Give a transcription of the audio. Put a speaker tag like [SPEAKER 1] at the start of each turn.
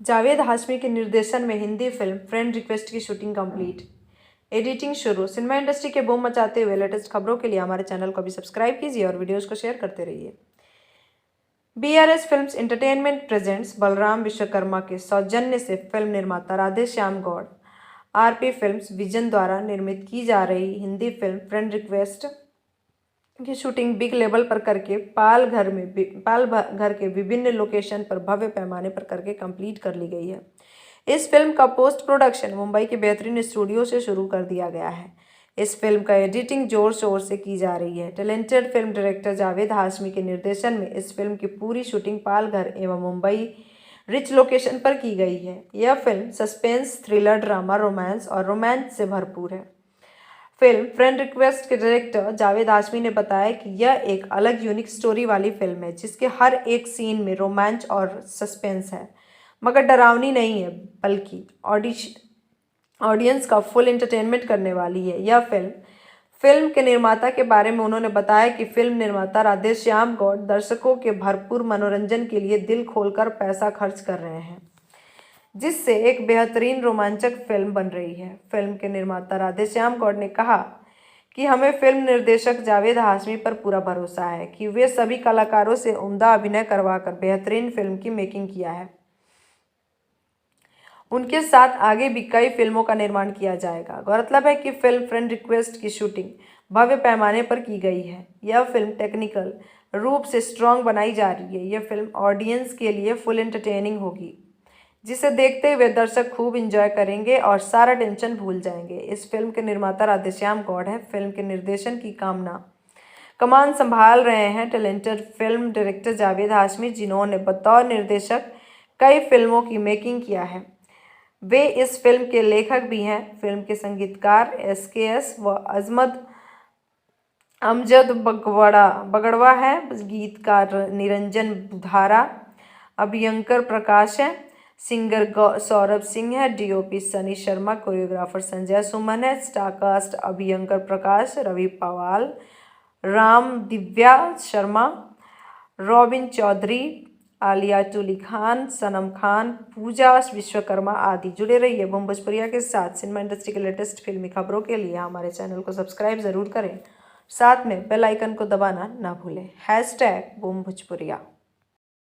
[SPEAKER 1] जावेद हाशमी के निर्देशन में हिंदी फिल्म फ्रेंड रिक्वेस्ट की शूटिंग कंप्लीट, एडिटिंग शुरू। सिनेमा इंडस्ट्री के बूम मचाते हुए लेटेस्ट खबरों के लिए हमारे चैनल को भी सब्सक्राइब कीजिए और वीडियोस को शेयर करते रहिए। BRS films entertainment presents Balram Vishwakarma के सौजन्य से फिल्म निर्माता Radhe Shyam Gaur RP films vision द्वारा निर्मित की जा रही हिंदी फिल्म फ्रेंड रिक्वेस्ट की शूटिंग बिग लेवल पर करके पाल घर के विभिन्न लोकेशन पर भव्य पैमाने पर करके कंप्लीट कर ली गई है। इस फिल्म का पोस्ट प्रोडक्शन मुंबई के बेहतरीन स्टूडियो से शुरू कर दिया गया है। इस फिल्म का एडिटिंग जोर शोर से की जा रही है। Talented film director Javed Hashmi के निर्देशन में इस फिल्म की पूरी शूटिंग पालघर एवं मुंबई रिच लोकेशन पर की गई है। यह film suspense, thriller, drama, romance और रोमांच से भरपूर है। फिल्म फ्रेंड रिक्वेस्ट के डायरेक्टर जावेद हाशमी ने बताया कि यह एक अलग यूनिक स्टोरी वाली फिल्म है जिसके हर एक सीन में रोमांच और सस्पेंस है, मगर डरावनी नहीं है, बल्कि ऑडियंस का फुल एंटरटेनमेंट करने वाली है। यह फिल्म के निर्माता के बारे में उन्होंने बताया कि फिल्म निर्माता राधे श्याम गौड़ दर्शकों के भरपूर मनोरंजन के लिए दिल खोलकर पैसा खर्च कर रहे हैं, जिससे एक बेहतरीन रोमांचक फिल्म बन रही है। फिल्म के निर्माता राधे श्याम गौड़ ने कहा कि हमें फिल्म निर्देशक जावेद हाशमी पर पूरा भरोसा है कि वे सभी कलाकारों से उम्दा अभिनय करवाकर बेहतरीन फिल्म की मेकिंग किया है। उनके साथ आगे भी कई फिल्मों का निर्माण किया जाएगा। गौरतलब है कि फिल्म फ्रेंड रिक्वेस्ट की शूटिंग भव्य पैमाने पर की गई है। यह फिल्म टेक्निकल रूप से स्ट्रॉन्ग बनाई जा रही है। यह फिल्म ऑडियंस के लिए फुल एंटरटेनिंग होगी, जिसे देखते हुए दर्शक खूब एंजॉय करेंगे और सारा टेंशन भूल जाएंगे। इस फिल्म के निर्माता राधेश्याम गौड़ हैं। फिल्म के निर्देशन की कमान संभाल रहे हैं talented film director Javed Hashmi, जिन्होंने बतौर निर्देशक कई फिल्मों की मेकिंग किया है। वे इस फिल्म के लेखक भी हैं। फिल्म के संगीतकार SKS व अमजद बगड़वा है। गीतकार निरंजन धारा, अभियंकर प्रकाश है, सिंगर सौरभ सिंह है, DOP सनी शर्मा, कोरियोग्राफर संजय सुमन है, स्टारकास्ट अभियंकर प्रकाश, रवि पवाल, राम दिव्या शर्मा, रॉबिन चौधरी, आलिया टूली खान, सनम खान, पूजा विश्वकर्मा आदि। जुड़े रहिए बूम भोजपुरिया के साथ। सिनेमा इंडस्ट्री के लेटेस्ट फिल्मी खबरों के लिए हमारे चैनल को सब्सक्राइब जरूर करें, साथ में बेल आइकन को दबाना ना भूलें। #बूम भोजपुरिया।